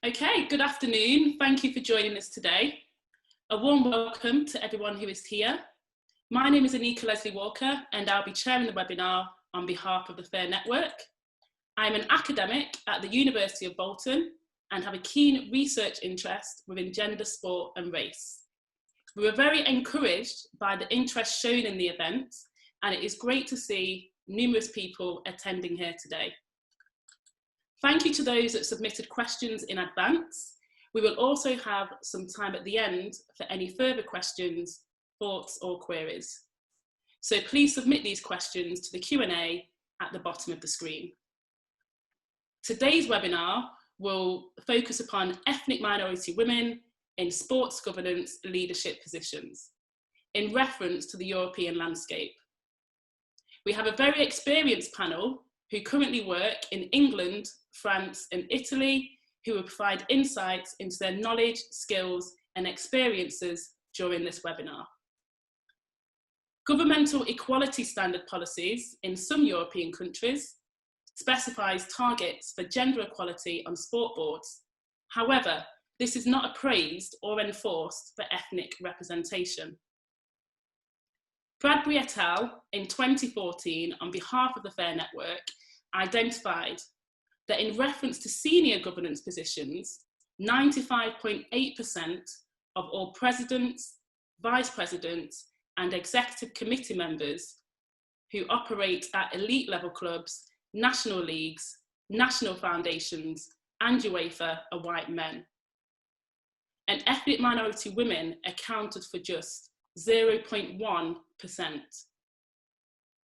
Okay, good afternoon. Thank you for joining us today. A warm welcome to everyone who is here. My name is Anika Leslie Walker and I'll be chairing the webinar on behalf of the FAIR Network. I'm an academic at the University of Bolton and have a keen research interest within gender, sport and race. We were very encouraged by the interest shown in the event, and it is great to see numerous people attending here today. Thank you to those that submitted questions in advance. We will also have some time at the end for any further questions, thoughts or queries. So please submit these questions to the Q&A at the bottom of the screen. Today's webinar will focus upon ethnic minority women in sports governance leadership positions in reference to the European landscape. We have a very experienced panel who currently work in England, France and Italy, who will provide insights into their knowledge, skills and experiences during this webinar. Governmental equality standard policies in some European countries specifies targets for gender equality on sport boards. However, this is not appraised or enforced for ethnic representation. Bradbury et al. In 2014, on behalf of the FAIR Network, identified that in reference to senior governance positions, 95.8% of all presidents, vice presidents, and executive committee members who operate at elite level clubs, national leagues, national foundations, and UEFA are white men. And ethnic minority women accounted for just 0.1%.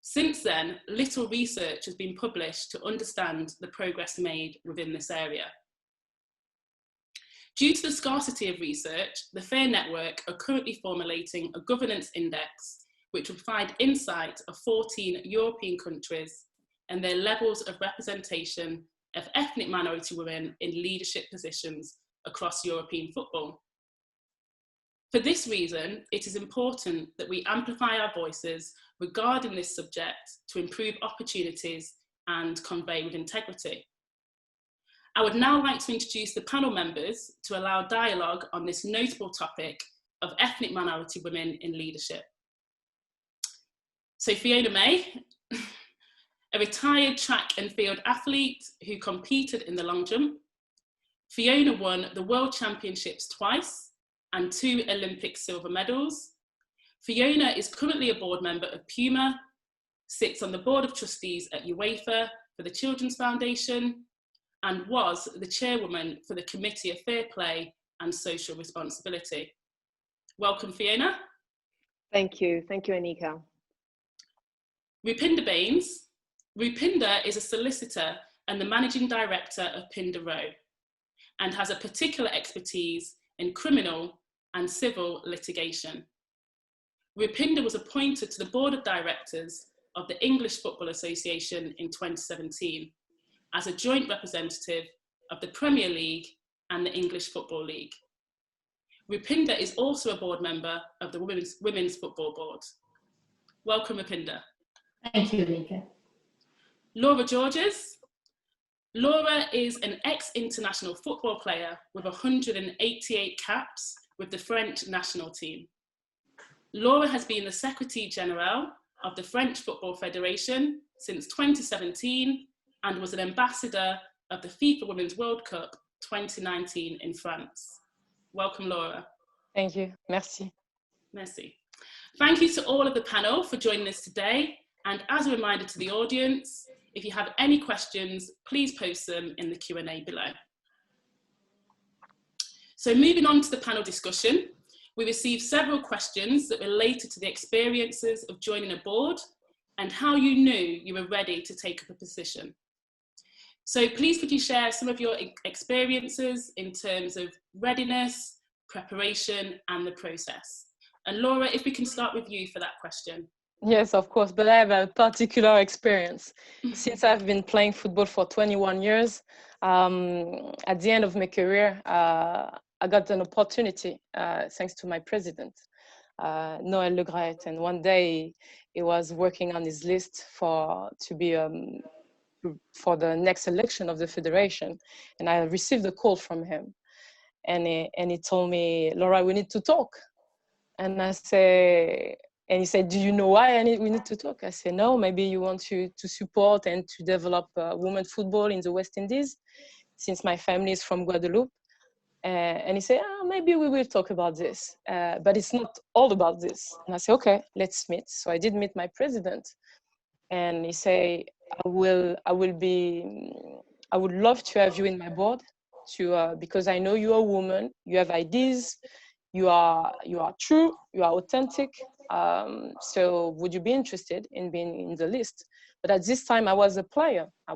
Since then, little research has been published to understand the progress made within this area. Due to the scarcity of research, the FAIR Network are currently formulating a governance index which will provide insight of 14 European countries and their levels of representation of ethnic minority women in leadership positions across European football. For this reason, it is important that we amplify our voices regarding this subject to improve opportunities and convey with integrity. I would now like to introduce the panel members to allow dialogue on this notable topic of ethnic minority women in leadership. So Fiona May, a retired track and field athlete who competed in the long jump. Fiona won the World Championships twice and 2 Olympic silver medals. Fiona is currently a board member of Puma, sits on the board of trustees at UEFA for the Children's Foundation, and was the chairwoman for the Committee of Fair Play and Social Responsibility. Welcome, Fiona. Thank you, Anika. Rupinder Bains. Rupinder is a solicitor and the managing director of Pinder Row and has a particular expertise in criminal and civil litigation. Rupinder was appointed to the board of directors of the English Football Association in 2017 as a joint representative of the Premier League and the English Football League. Rupinder is also a board member of the Women's Football Board. Welcome, Rupinder. Thank you, Anika. Laura Georges. Laura is an ex-international football player with 188 caps with the French national team. Laura has been the Secretary General of the French Football Federation since 2017 and was an ambassador of the FIFA Women's World Cup 2019 in France. Welcome, Laura. Thank you. Merci. Merci. Thank you to all of the panel for joining us today. And as a reminder to the audience, if you have any questions, please post them in the Q&A below. So moving on to the panel discussion, we received several questions that related to the experiences of joining a board and how you knew you were ready to take up a position. So please could you share some of your experiences in terms of readiness, preparation and the process? And Laura, if we can start with you for that question. Yes, of course, but I have a particular experience. Since I've been playing football for 21 years, at the end of my career, I got an opportunity thanks to my president, Noël Le Graët, and one day he was working on his list to be for the next election of the federation. And I received a call from him, and he told me, Laura, we need to talk. And he said, do you know why we need to talk? I said, no, maybe you want to support and to develop women's football in the West Indies, since my family is from Guadeloupe. And he said, maybe we will talk about this, but it's not all about this. And I said, okay, let's meet. So I did meet my president, and he said, I would love to have you in my board, because I know you're a woman, you have ideas, you are true, you are authentic. So would you be interested in being in the list? But at this time, I was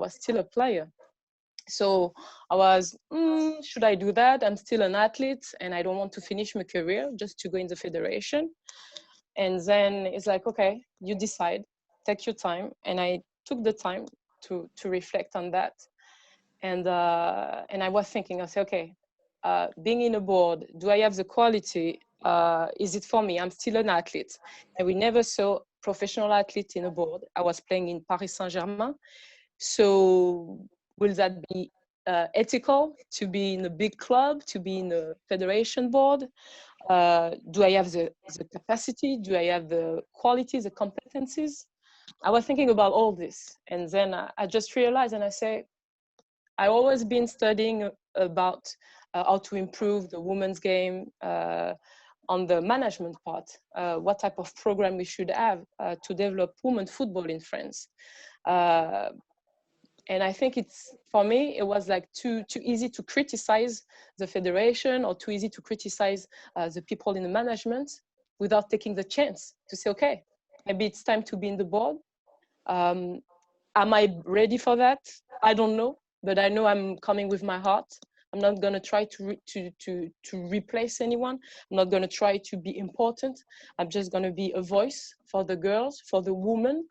still a player. So I was, should I do that? I'm still an athlete and I don't want to finish my career just to go in the federation. And then it's like, okay, you decide, take your time. And I took the time to reflect on that. And I was thinking, I said, okay, being in a board, do I have the quality? Is it for me? I'm still an athlete. And we never saw professional athlete in a board. I was playing in Paris Saint-Germain. So will that be ethical to be in a big club, to be in a federation board? Do I have the capacity? Do I have the qualities, the competencies? I was thinking about all this. And then I just realized, and I say, I've always been studying about how to improve the women's game on the management part, what type of program we should have to develop women's football in France. And I think for me, it was like too easy to criticize the federation, or too easy to criticize the people in the management without taking the chance to say, okay, maybe it's time to be in the board. Am I ready for that? I don't know, but I know I'm coming with my heart. I'm not going to try to replace anyone. I'm not going to try to be important. I'm just going to be a voice for the girls, for the women,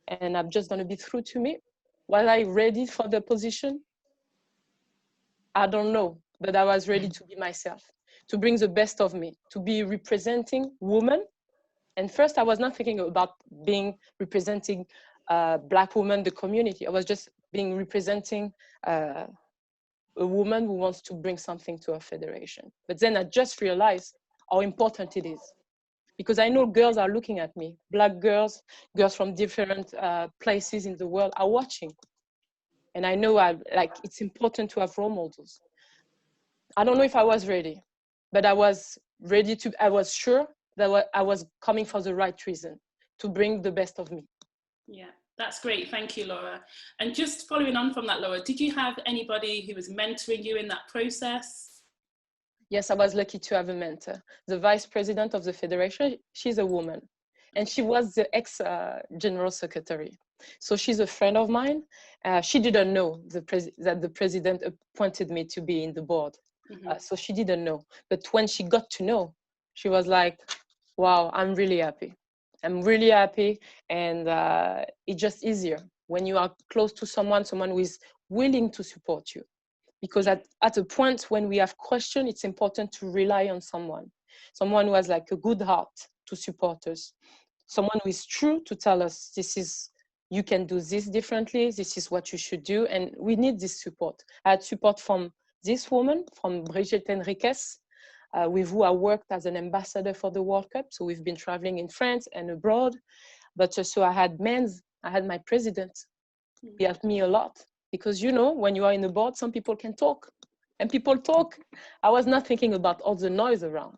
and I'm just going to be true to me. Was I ready for the position? I don't know, but I was ready to be myself, to bring the best of me, to be representing women. And first, I was not thinking about representing Black women, the community. I was just representing a woman who wants to bring something to a federation. But then I just realized how important it is. Because I know girls are looking at me. Black girls from different places in the world are watching. And I know it's important to have role models. I don't know if I was ready, but I was sure that I was coming for the right reason, to bring the best of me. Yeah, that's great. Thank you, Laura. And just following on from that, Laura, did you have anybody who was mentoring you in that process? Yes, I was lucky to have a mentor. The vice president of the federation, she's a woman, and she was the ex-general secretary. So she's a friend of mine. She didn't know that the president appointed me to be in the board. Mm-hmm. So she didn't know. But when she got to know, she was like, wow, I'm really happy. I'm really happy. And it's just easier when you are close to someone who is willing to support you. Because at a point when we have questions, it's important to rely on someone who has like a good heart to support us, someone who is true to tell us, you can do this differently, this is what you should do. And we need this support. I had support from this woman, from Brigitte Henriquez, with who I worked as an ambassador for the World Cup. So we've been traveling in France and abroad. But also I had my president. He helped me a lot. Because, when you are in the board, some people can talk. And people talk. I was not thinking about all the noise around.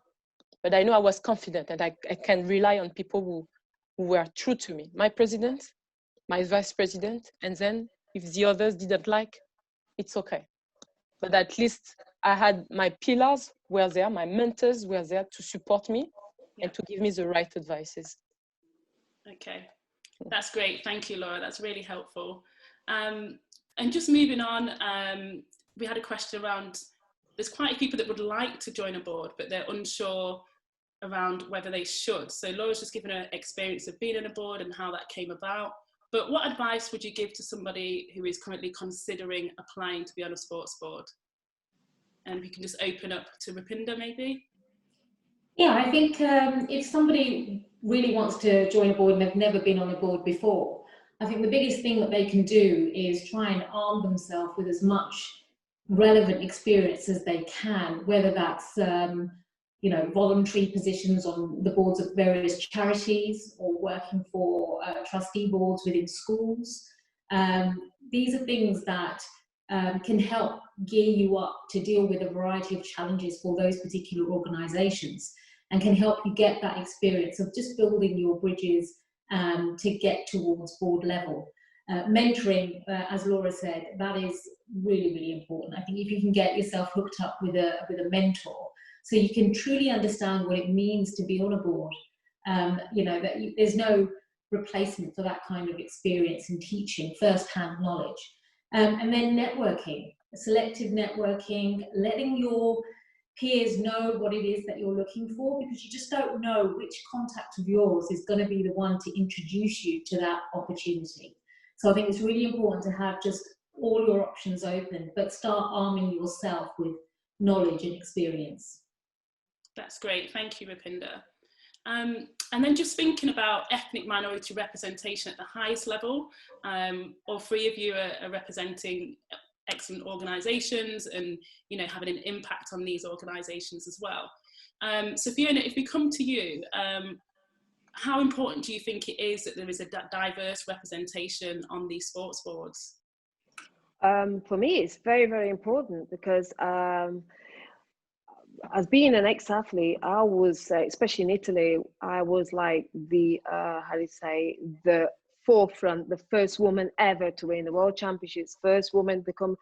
But I know I was confident that I can rely on people who were true to me. My president, my vice president, and then if the others didn't like, it's okay. But at least I had my pillars were there, my mentors were there to support me and to give me the right advices. Okay, that's great. Thank you, Laura. That's really helpful. And just moving on, we had a question around, there's quite a few people that would like to join a board, but they're unsure around whether they should. So Laura's just given her experience of being in a board and how that came about. But what advice would you give to somebody who is currently considering applying to be on a sports board? And we can just open up to Rupinder maybe. Yeah, I think if somebody really wants to join a board and they've never been on a board before, I think the biggest thing that they can do is try and arm themselves with as much relevant experience as they can, whether that's voluntary positions on the boards of various charities or working for trustee boards within schools. These are things that can help gear you up to deal with a variety of challenges for those particular organisations, and can help you get that experience of just building your bridges to get towards board level. Mentoring, as Laura said, that is really, really important. I think if you can get yourself hooked up with a mentor, so you can truly understand what it means to be on a board, there's no replacement for that kind of experience in teaching, first-hand knowledge. And then networking, selective networking, letting your peers know what it is that you're looking for, because you just don't know which contact of yours is going to be the one to introduce you to that opportunity. So I think it's really important to have just all your options open, but start arming yourself with knowledge and experience. That's great. Thank you, Rupinder. And then just thinking about ethnic minority representation at the highest level, all three of you are representing excellent organisations and having an impact on these organisations as well. So Fiona, if we come to you, how important do you think it is that there is a diverse representation on these sports boards? For me, it's very, very important, because as being an ex-athlete, I was, especially in Italy, I was like the forefront, the first woman ever to win the World Championships, first woman become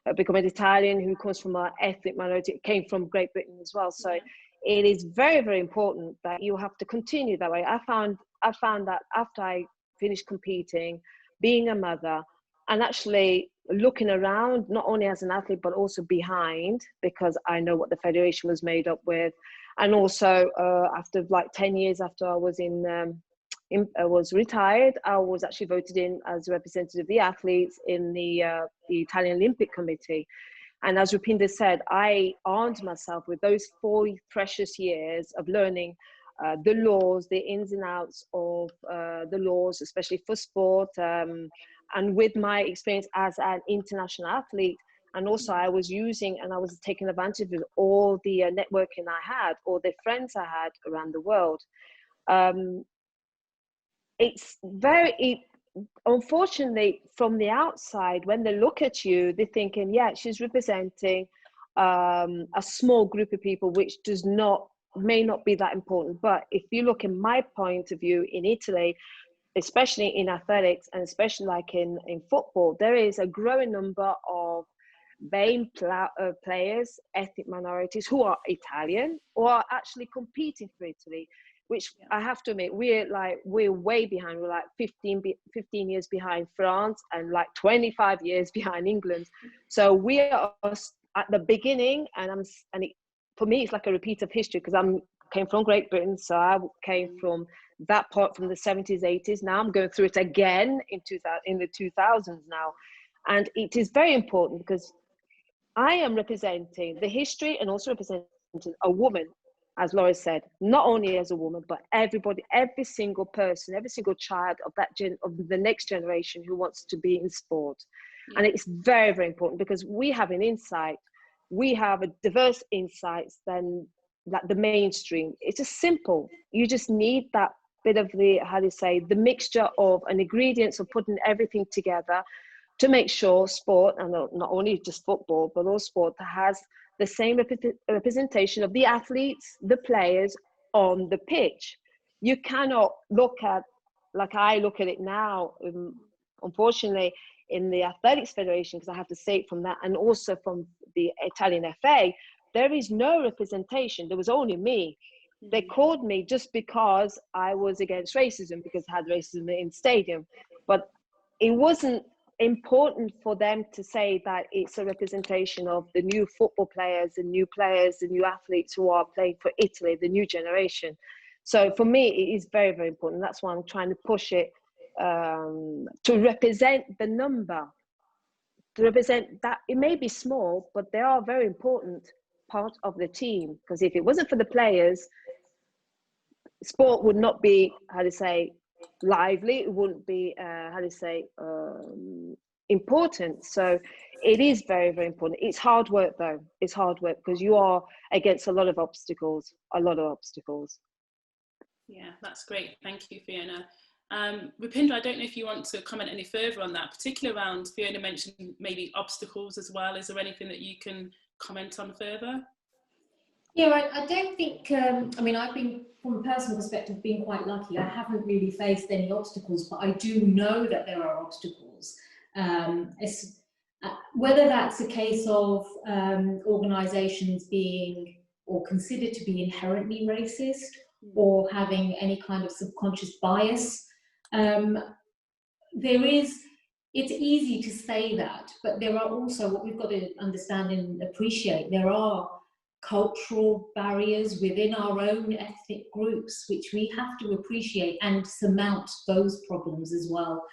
an Italian who comes from an ethnic minority, came from Great Britain as well. So it is very, very important that you have to continue that way. I found that after I finished competing, being a mother, and actually looking around, not only as an athlete, but also behind, because I know what the federation was made up with. And also after like 10 years after I was I was retired, I was actually voted in as a representative of the athletes in the Italian Olympic Committee. And as Rupinder said, I armed myself with those 4 precious years of learning the laws, the ins and outs of the laws, especially for sport, and with my experience as an international athlete. And also I was using and I was taking advantage of all the networking I had, all the friends I had around the world. It's unfortunately, from the outside, when they look at you, they're thinking, yeah, she's representing a small group of people, which may not be that important. But if you look in my point of view in Italy, especially in athletics and especially like in football, there is a growing number of BAME players, ethnic minorities, who are Italian or are actually competing for Italy, which I have to admit, we're way behind. We're like 15 years behind France and like 25 years behind England. So we are at the beginning, for me, it's like a repeat of history, because I came from Great Britain, so I came from that part from the 70s, 80s. Now I'm going through it again in the 2000s now. And it is very important, because I am representing the history and also representing a woman, as Laura said, not only as a woman, but everybody, every single person, every single child of the next generation who wants to be in sport. Yeah. And it's very, very important, because we have an insight. We have a diverse insights than like the mainstream. It's just simple. You just need that bit of the mixture of an ingredients of putting everything together to make sure sport, and not only just football, but all sport, has the same representation of the athletes, the players on the pitch. You cannot look at, like I look at it now, unfortunately, in the Athletics Federation, because I have to say it from that, and also from the Italian FA, there is no representation. There was only me. They called me just because I was against racism, because I had racism in stadium. But it wasn't important for them to say that it's a representation of the new football players, the new athletes who are playing for Italy, the new generation. So for me, it is very, very important. That's why I'm trying to push it to represent the number, to represent that. It may be small, but they are very important part of the team, because if it wasn't for the players, sport would not be, lively, it wouldn't be important. So it is very, very important. It's hard work though. It's hard work because you are against a lot of obstacles. Yeah, that's great. Thank you, Fiona. Rupinder, I don't know if you want to comment any further on that, particularly around, Fiona mentioned maybe obstacles as well. Is there anything that you can comment on further? Yeah, I don't think, I mean, I've been, from a personal perspective, been quite lucky. I haven't really faced any obstacles, but I do know that there are obstacles. Whether that's a case of organisations being or considered to be inherently racist or having any kind of subconscious bias, it's easy to say that, but there are also, what we've got to understand and appreciate, there are cultural barriers within our own ethnic groups, which we have to appreciate and surmount those problems as well.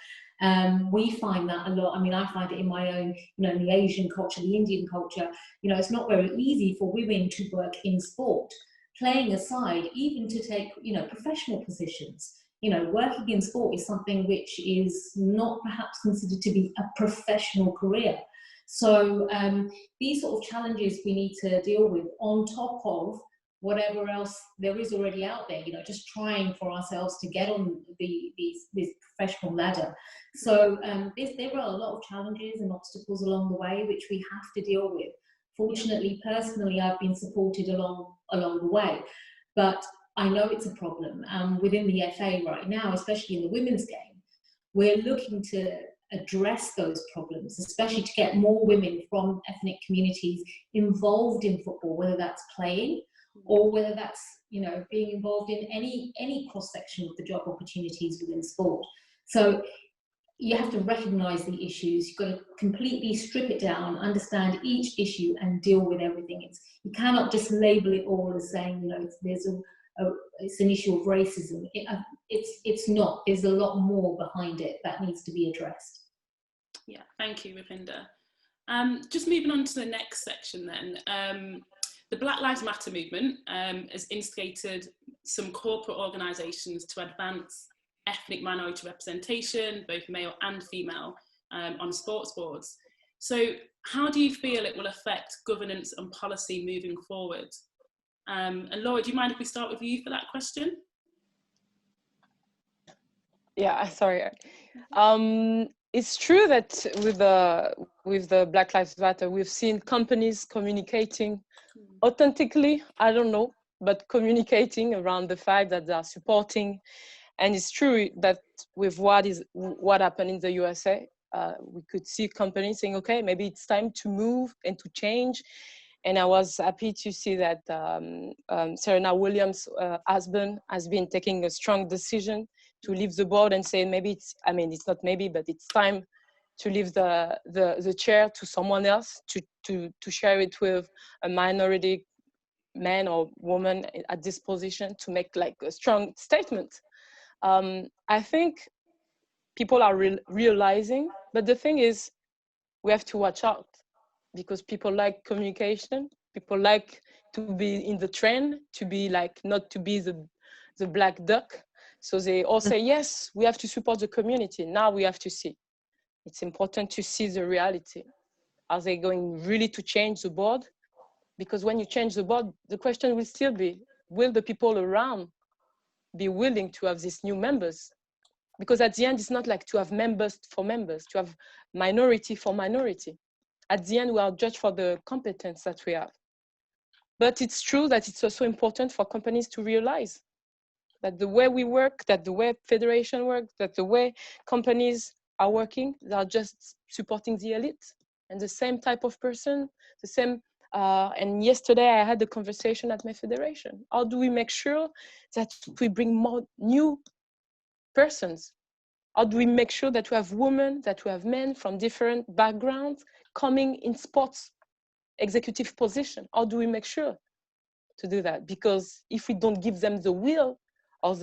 We find that a lot. I mean, I find it in my own, in the Asian culture, the Indian culture, it's not very easy for women to work in sport, playing aside, even to take, professional positions. Working in sport is something which is not perhaps considered to be a professional career. So these sort of challenges we need to deal with on top of whatever else there is already out there, just trying for ourselves to get on this professional ladder. So there are a lot of challenges and obstacles along the way, which we have to deal with. Fortunately, personally, I've been supported along the way, but I know it's a problem. Within the FA right now, especially in the women's game, we're looking to address those problems, especially to get more women from ethnic communities involved in football, whether that's playing or whether that's being involved in any cross-section of the job opportunities within sport. So you have to recognise the issues. You've got to completely strip it down, understand each issue and deal with everything. You cannot just label it all as saying it's an issue of racism. It's not. There's a lot more behind it that needs to be addressed. Yeah, thank you, Rupinder. Just moving on to the next section then. The Black Lives Matter movement has instigated some corporate organisations to advance ethnic minority representation, both male and female, on sports boards. So how do you feel it will affect governance and policy moving forward? And Laura, do you mind if we start with you for that question? Yeah, sorry. It's true that with the Black Lives Matter, we've seen companies communicating authentically, I don't know, but communicating around the fact that they are supporting. And it's true that with what happened in the USA, we could see companies saying, okay, maybe it's time to move and to change. And I was happy to see that Serena Williams' husband has been taking a strong decision to leave the board and say it's not maybe, but it's time to leave the chair to someone else to share it with a minority man or woman at this position to make like a strong statement. I think people are realizing, but the thing is, we have to watch out because people like communication, people like to be in the trend, to be like, not to be the black duck. So they all say, yes, we have to support the community. Now we have to see. It's important to see the reality. Are they going really to change the board? Because when you change the board, the question will still be, will the people around be willing to have these new members? Because at the end, it's not like to have members for members, to have minority for minority. At the end, we are judged for the competence that we have. But it's true that it's also important for companies to realize that the way we work, that the way federation work, that the way companies are working, they are just supporting the elite and the same type of person, the same. And yesterday I had a conversation at my federation. How do we make sure that we bring more new persons? How do we make sure that we have women, that we have men from different backgrounds coming in sports executive position? How do we make sure to do that? Because if we don't give them the will or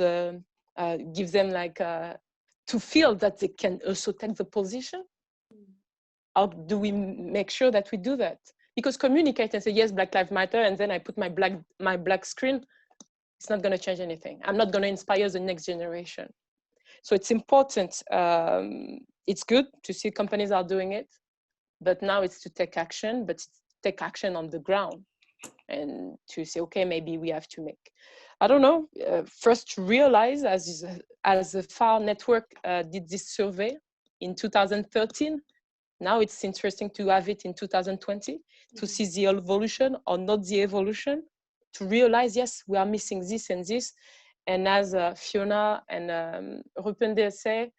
give them to feel that they can also take the position, how do we make sure that we do that? Because communicate and say, yes, Black Lives Matter, and then I put my black screen, it's not going to change anything. I'm not going to inspire the next generation. So it's important. It's good to see companies are doing it, but now it's to take action, but take action on the ground and to say, okay, maybe we have to make, I don't know, first to realize as the FAR network did this survey in 2013, now it's interesting to have it in 2020, to see the evolution or not the evolution, to realize, yes, we are missing this and this. And as Fiona and Rupinder say,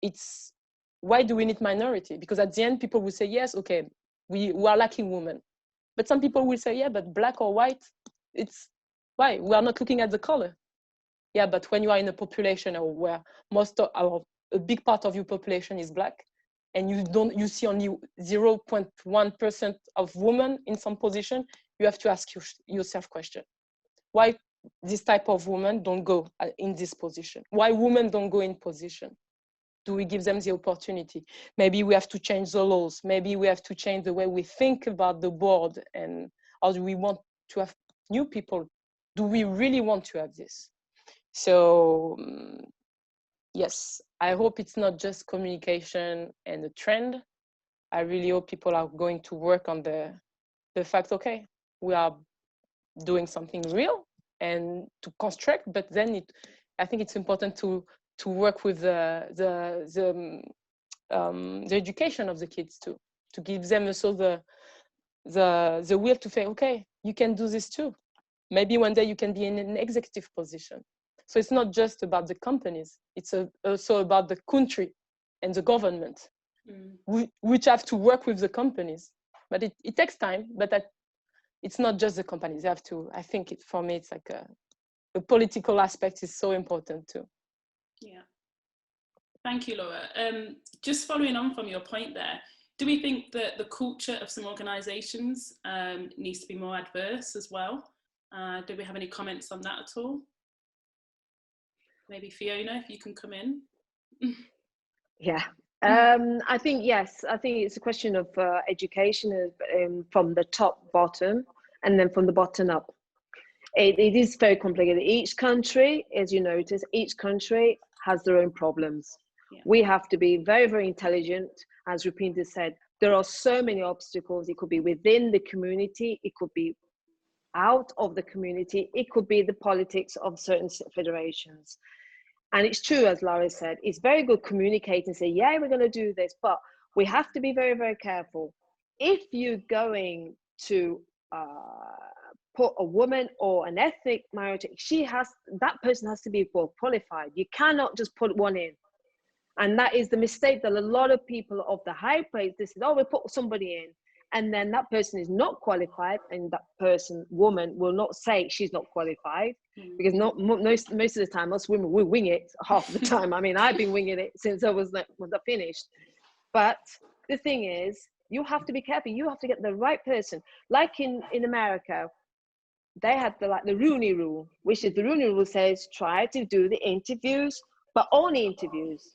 it's, why do we need minority? Because at the end, people will say, yes, okay, we are lacking women. But some people will say, yeah, but black or white, it's, why? We are not looking at the color. Yeah, but when you are in a population where a big part of your population is black, and you see only 0.1% of women in some position, you have to ask yourself question. Why this type of women don't go in this position? Why women don't go in position? Do we give them the opportunity? Maybe we have to change the laws. Maybe we have to change the way we think about the board, or do we want to have new people? Do we really want to have this? So yes, I hope it's not just communication and a trend. I really hope people are going to work on the fact, okay, we are doing something real and to construct, but then I think it's important to work with the education of the kids too, to give them also the will to say, okay, you can do this too. Maybe one day you can be in an executive position. So it's not just about the companies, it's also about the country and the government, which have to work with the companies. But it takes time, but it's not just the companies. They have to, I think for me, it's like the political aspect is so important too. Yeah. Thank you, Laura. Just following on from your point there, do we think that the culture of some organisations needs to be more adverse as well? Do we have any comments on that at all? Maybe Fiona, if you can come in. Yeah, I think, yes, I think it's a question of education from the top bottom and then from the bottom up. It is very complicated. Each country, as you notice, each country has their own problems. Yeah. We have to be very, very intelligent. As Rupinder said, there are so many obstacles. It could be within the community. It could be out of the community. It could be the politics of certain federations. And it's true, as Laura said, it's very good communicating and say, yeah, we're going to do this, but we have to be very, very careful. If you're going to put a woman or an ethnic minority, that person has to be well qualified. You cannot just put one in. And that is the mistake that a lot of people of the high place, they said, oh, we put somebody in. And then that person is not qualified, and that woman will not say she's not qualified, because most of the time, us women, we wing it half the time. I mean, I've been winging it since I was finished. But the thing is, you have to be careful. You have to get the right person. Like in America, they had the Rooney Rule, which is the Rooney Rule says, try to do the interviews, but only interviews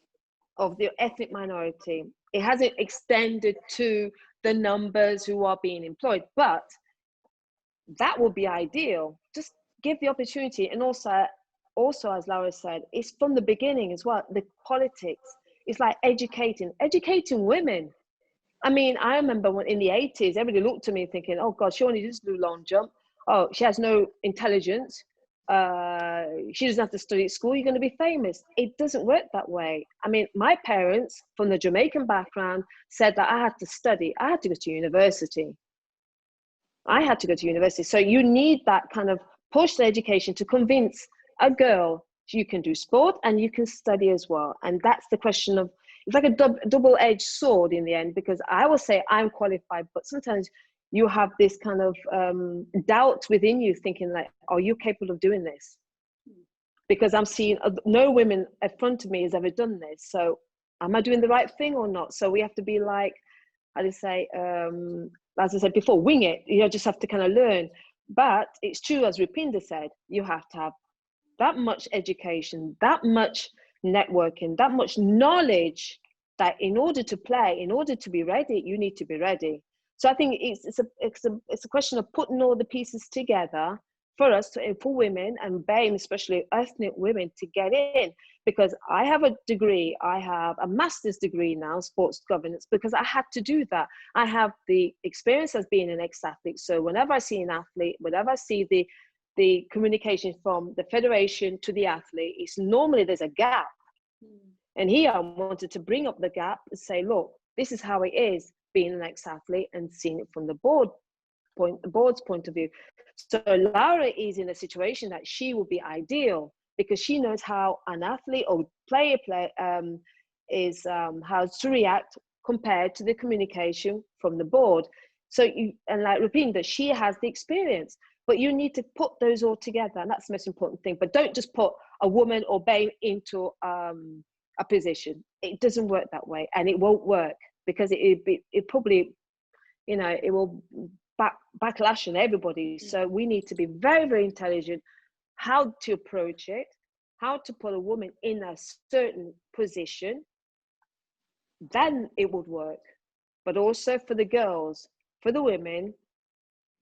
of the ethnic minority. It hasn't extended to the numbers who are being employed, but that would be ideal. Just give the opportunity. And also as Laura said, it's from the beginning as well. The politics, it's like educating women. I mean, I remember when in the 80s, everybody looked at me thinking, oh God, she only just do long jump. Oh, she has no intelligence. She doesn't have to study at school. You're going to be famous. It doesn't work that way. I mean, my parents from the Jamaican background said that I had to study. I had to go to university. So you need that kind of push the education to convince a girl you can do sport and you can study as well. And that's the question of, it's like a double-edged sword in the end, because I will say I'm qualified, but sometimes you have this kind of doubt within you thinking like, are you capable of doing this? Because I'm seeing no women in front of me has ever done this. So am I doing the right thing or not? So we have to be like, how do you say, as I said before, wing it. You just have to kind of learn. But it's true, as Rupinder said, you have to have that much education, that much networking, that much knowledge, that in order to play, in order to be ready, you need to be ready. So I think it's a question of putting all the pieces together, for us, for women, and BAME, especially ethnic women, to get in. Because I have a degree, I have a master's degree now, sports governance, because I had to do that. I have the experience as being an ex-athlete. So whenever I see an athlete, whenever I see the communication from the federation to the athlete, it's normally there's a gap. And here I wanted to bring up the gap and say, look, this is how it is being an ex-athlete, and seeing it from the board's point of view. So Laura is in a situation that she will be ideal, because she knows how an athlete or player is how to react compared to the communication from the board. So and like Rupinder, she has the experience, but you need to put those all together, and that's the most important thing. But don't just put a woman or BAME into a position. It doesn't work that way, and it won't work, because it probably, it will backlash on everybody. So we need to be very, very intelligent how to approach it, how to put a woman in a certain position, then it would work. But also for the girls, for the women,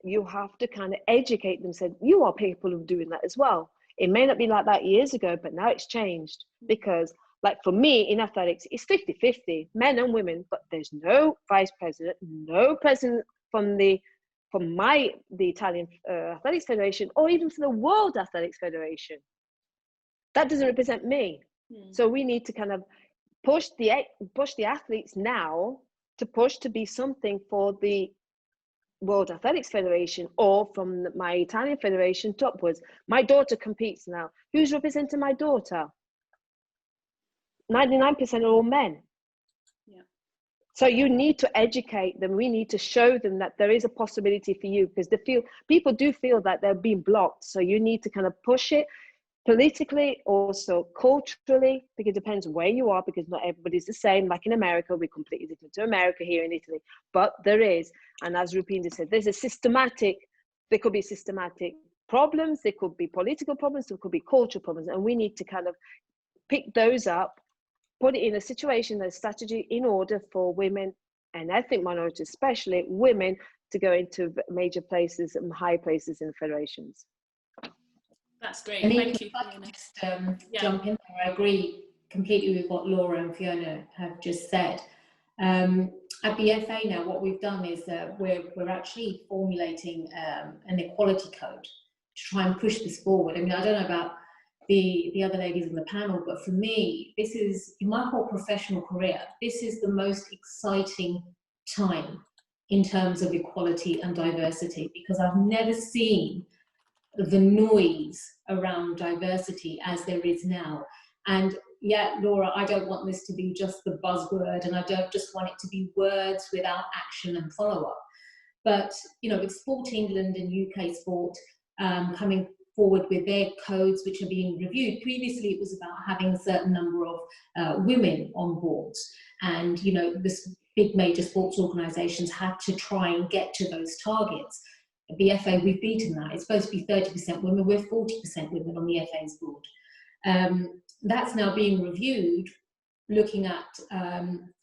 you have to kind of educate them, say, you are capable of doing that as well. It may not be like that years ago, but now it's changed. Because like for me in athletics, it's 50-50, men and women, but there's no vice president, no president from the Italian Athletics Federation, or even for the World Athletics Federation. That doesn't represent me. So we need to kind of push the athletes now to push to be something for the World Athletics Federation, or from my Italian Federation upwards. My daughter competes now. Who's representing my daughter? 99% are all men. So you need to educate them. We need to show them that there is a possibility for you, because people do feel that they're being blocked. So you need to kind of push it politically, also culturally, because it depends where you are, because not everybody's the same. Like in America, we're completely different to America here in Italy, but there is. And as Rupinder said, there could be systematic problems, there could be political problems, there could be cultural problems. And we need to kind of pick those up, put it in a situation, a strategy in order for women and ethnic minorities, especially women, to go into major places and high places in the federations. That's great. And Thank you. Just jump in there. I agree completely with what Laura and Fiona have just said. At the FA now, what we've done is that we're actually formulating an equality code to try and push this forward. I mean, I don't know about the other ladies on the panel, but for me, this is, in my whole professional career, this is the most exciting time in terms of equality and diversity, because I've never seen the noise around diversity as there is now. And yeah, Laura, I don't want this to be just the buzzword, and I don't just want it to be words without action and follow-up. But, with Sport England and UK Sport coming forward with their codes, which are being reviewed. Previously, it was about having a certain number of women on boards. And, this big major sports organisations had to try and get to those targets. At the FA, we've beaten that. It's supposed to be 30% women. We're 40% women on the FA's board. That's now being reviewed, looking at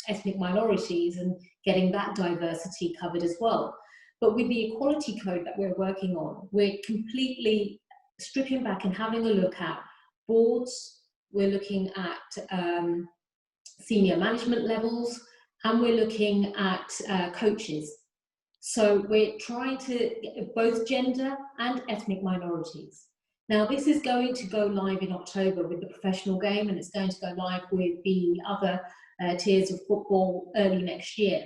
ethnic minorities and getting that diversity covered as well. But with the equality code that we're working on, we're completely stripping back and having a look at boards. We're looking at senior management levels, and we're looking at coaches. So we're trying to get both gender and ethnic minorities. Now, this is going to go live in October with the professional game, and it's going to go live with the other tiers of football early next year.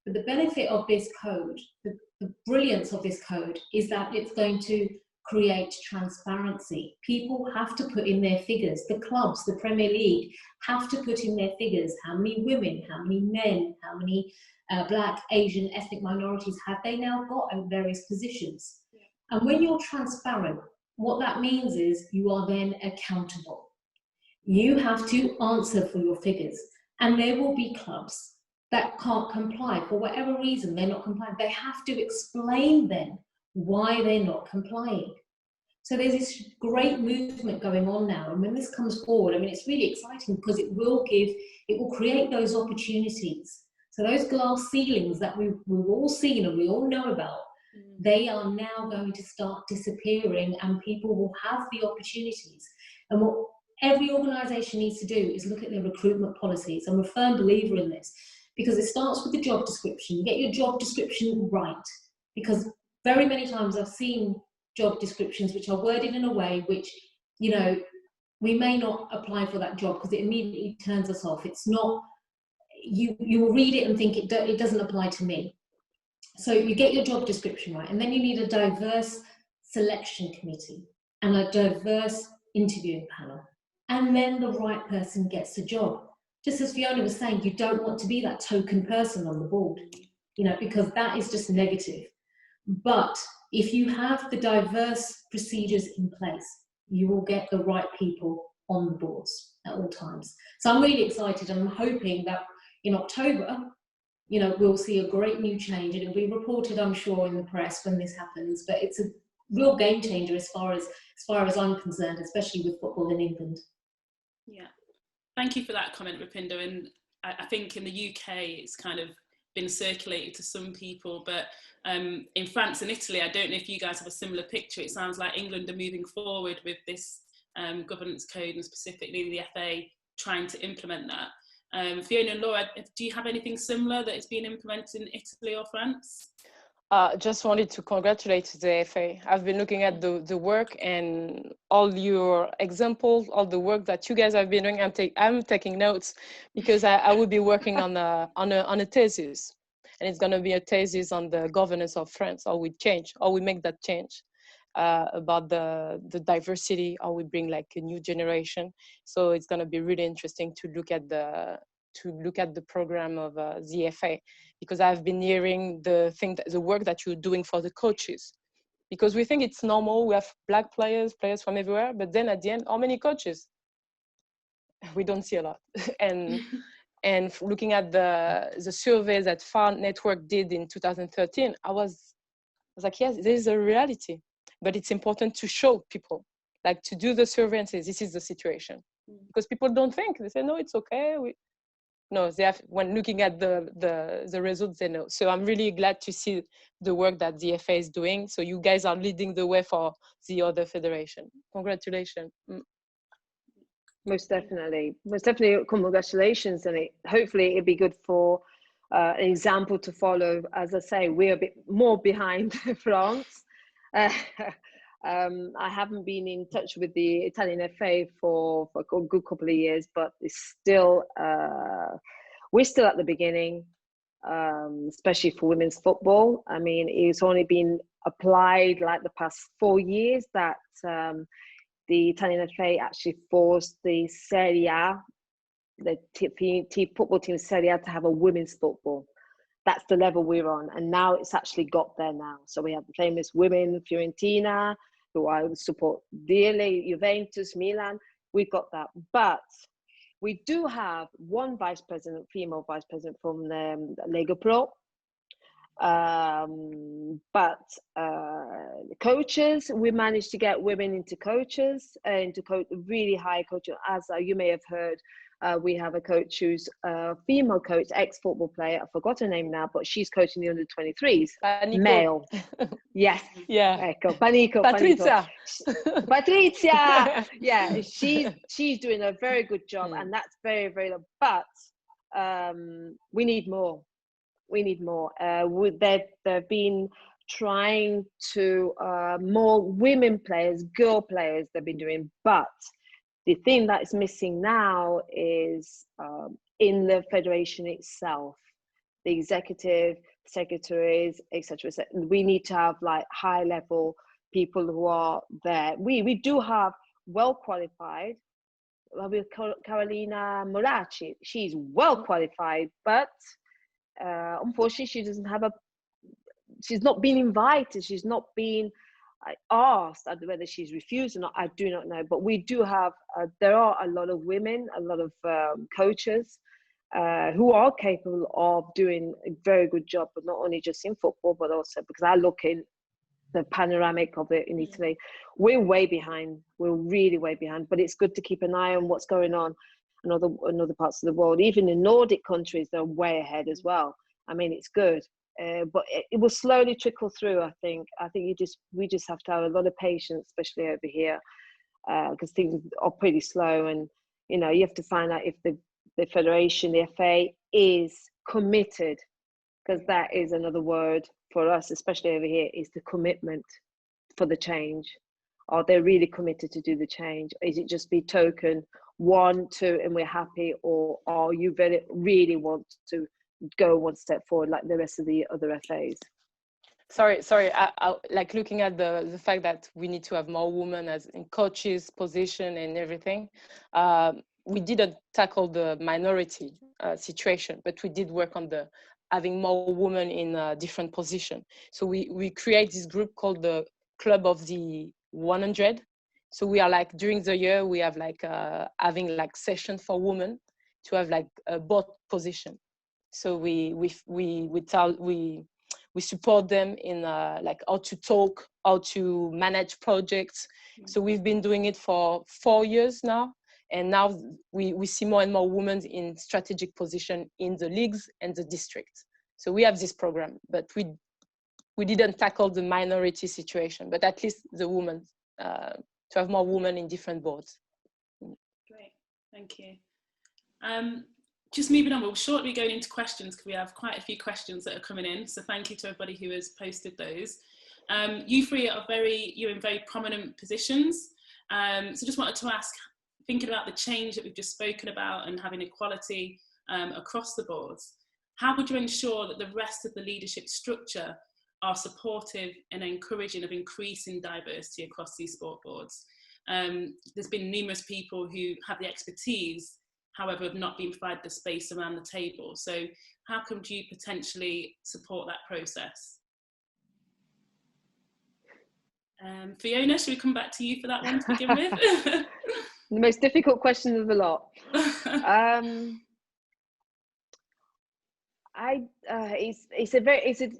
But the benefit of this code, the brilliance of this code, is that it's going to create transparency. People have to put in their figures. The clubs, the Premier League, have to put in their figures. How many women, how many men, how many Black, Asian, ethnic minorities have they now got in various positions? And when you're transparent, what that means is you are then accountable. You have to answer for your figures. And there will be clubs that can't comply for whatever reason. They're not complying. They have to explain then why they're not complying. So there's this great movement going on now, and when this comes forward, I mean, it's really exciting because it will create those opportunities. So those glass ceilings that we've all seen and we all know about, They are now going to start disappearing, and people will have the opportunities. And what every organisation needs to do is look at their recruitment policies. I'm a firm believer in this, because it starts with the job description. Get your job description right, because very many times I've seen job descriptions which are worded in a way which, you know, we may not apply for that job because it immediately turns us off. It's not, you will read it and think it doesn't apply to me. So you get your job description right, and then you need a diverse selection committee and a diverse interviewing panel, and then the right person gets the job. Just as Fiona was saying, you don't want to be that token person on the board, you know, because that is just negative. But if you have the diverse procedures in place, you will get the right people on the boards at all times. So I'm really excited. I'm hoping that in October, you know, we'll see a great new change, and it'll be reported, I'm sure, in the press when this happens. But it's a real game changer as far as I'm concerned, especially with football in England. Yeah, thank you for that comment, Rupinder. And I think in the UK it's kind of been circulated to some people, but in France and Italy, I don't know if you guys have a similar picture. It sounds like England are moving forward with this governance code, and specifically the FA trying to implement that. Fiona and Laura, do you have anything similar that is being implemented in Italy or France? Just wanted to congratulate the FA. I've been looking at the work and all your examples, all the work that you guys have been doing. I'm taking notes, because I will be working on a thesis, and it's going to be a thesis on the governance of France, how we make that change about the diversity, how we bring like a new generation. So it's going to be really interesting to look at the program of the FA, because I've been hearing the work that you're doing for the coaches, because we think it's normal. We have black players from everywhere, but then at the end, how many coaches? We don't see a lot. And looking at the survey that Far Network did in 2013, I was like, yes, there is a reality, but it's important to show people, like to do the survey and say, this is the situation, because people don't think. They say, no, it's okay. No, they have, when looking at the results, they know. So I'm really glad to see the work that the FA is doing. So you guys are leading the way for the other federation. Congratulations. Most definitely, congratulations, and hopefully it'll be good for an example to follow. As I say, we're a bit more behind France. I haven't been in touch with the Italian FA for a good couple of years, but it's still we're still at the beginning, especially for women's football. I mean, it's only been applied like the past 4 years that the Italian FA actually forced the Serie A, the football team Serie A, to have a women's football. That's the level we're on, and now it's actually got there now. So we have the famous women, Fiorentina, who I support dearly, Juventus, Milan. We've got that, but we do have one female vice president from the Lega Pro. But coaches, we managed to get women into coaches, really high coaches. As you may have heard, we have a coach who's a female coach, ex-football player. I forgot her name now, but she's coaching the under-23s. Male. Yes. Yeah. Ecco, Panico. Patrizia. Patrizia. Yeah, she's doing a very good job, and that's very, very low. But we need more. They've been trying to more women players, girl players they've been doing, but the thing that is missing now is in the federation itself, the executive, secretaries, etc. We need to have like high level people who are there. We do have well qualified. With Carolina Moraci, she's well qualified, but unfortunately she's not been invited, she's not been asked. Whether she's refused or not, I do not know, but we do have there are a lot of women, a lot of coaches who are capable of doing a very good job, but not only just in football, but also because I look in the panoramic of it in Italy, we're way behind. We're really way behind, but it's good to keep an eye on what's going on in other parts of the world. Even in Nordic countries, they're way ahead as well. I mean, it's good. but it will slowly trickle through. I think we just have to have a lot of patience, especially over here, because things are pretty slow, and you know, you have to find out if the federation, the FA, is committed, because that is another word for us, especially over here, is the commitment for the change. Are they really committed to do the change? Is it just be token 1, 2, and we're happy, or are you really want to go one step forward like the rest of the other FAs? Sorry. I like looking at the fact that we need to have more women as in coaches position and everything. We didn't tackle the minority situation, but we did work on the having more women in a different position. So we create this group called the Club of the 100. So we are like, during the year, we have like having like session for women to have like a board position. So we support them in like how to talk, how to manage projects. So we've been doing it for 4 years now. And now we see more and more women in strategic position in the leagues and the district. So we have this program, but we didn't tackle the minority situation, but at least the women, to have more women in different boards. Great, thank you. Just moving on, we'll shortly go into questions because we have quite a few questions that are coming in. So thank you to everybody who has posted those. You three you're in very prominent positions. So just wanted to ask, thinking about the change that we've just spoken about and having equality across the boards, how would you ensure that the rest of the leadership structure are supportive and encouraging of increasing diversity across these sport boards? There's been numerous people who have the expertise, however, have not been provided the space around the table. So how can you potentially support that process? Fiona, should we come back to you for that one to begin with? The most difficult question of the lot.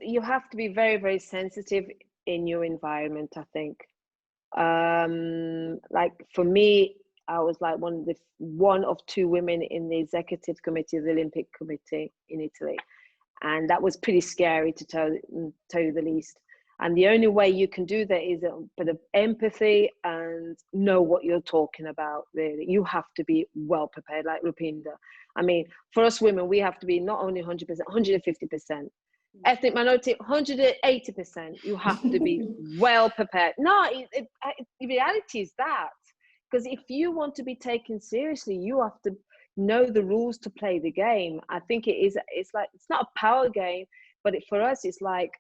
You have to be very, very sensitive in your environment, I think. Like for me, I was like one of 2 women in the executive committee of the Olympic Committee in Italy, and that was pretty scary, to tell you the least. And the only way you can do that is a bit of empathy and know what you're talking about, really. You have to be well prepared, like Rupinder. I mean, for us women, we have to be not only 100%, 150%. Ethnic minority, 180%. You have to be well prepared. No, the reality is that. Because if you want to be taken seriously, you have to know the rules to play the game. I think it's not a power game. But for us, it's like,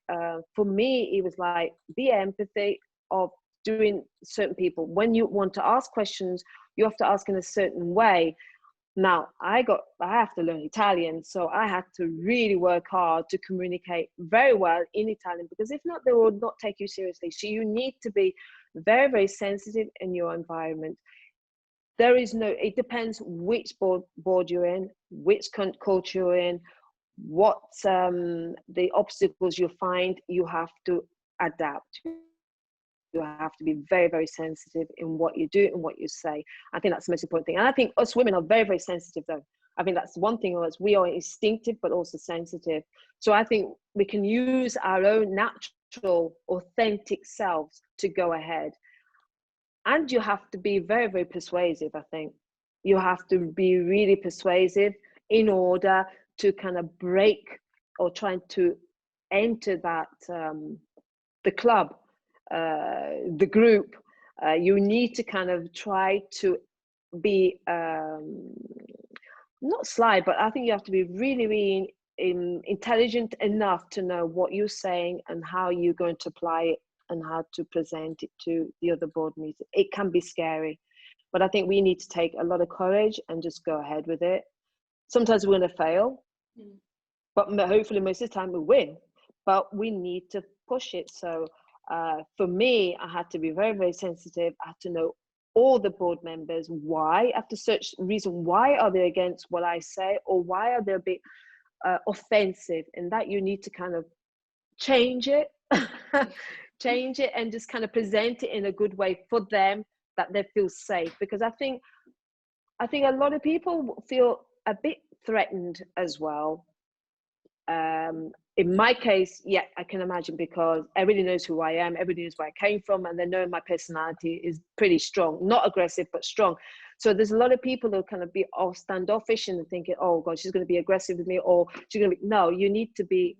for me, it was like the empathy of doing certain people. When you want to ask questions, you have to ask in a certain way. Now, I have to learn Italian, so I had to really work hard to communicate very well in Italian, because if not, they will not take you seriously. So you need to be very, very sensitive in your environment. It depends which board you're in, which culture you're in, what the obstacles you find. You have to adapt. You have to be very, very sensitive in what you do and what you say. I think that's the most important thing. And I think us women are very, very sensitive, though. I think that's one thing. We are instinctive, but also sensitive. So I think we can use our own natural, authentic selves to go ahead. And you have to be very, very persuasive, I think. You have to be really persuasive in order to kind of break or trying to enter that, the club, the group. You need to kind of try to be not sly, but I think you have to be really, really intelligent enough to know what you're saying and how you're going to apply it and how to present it to the other board meetings. It can be scary, but I think we need to take a lot of courage and just go ahead with it. Sometimes we're going to fail, but hopefully most of the time we win, but we need to push it. So for me, I had to be very, very sensitive. I had to know all the board members, why. I have to search reason why are they against what I say, or why are they a bit offensive, and that you need to kind of change it change it and just kind of present it in a good way for them, that they feel safe. Because I think a lot of people feel a bit threatened as well, in my case, yeah, I can imagine, because everybody knows who I am, everybody knows where I came from, and they know my personality is pretty strong, not aggressive, but strong. So there's a lot of people who kind of be all standoffish and thinking, oh God, she's going to be aggressive with me, or she's going to be, no, you need to be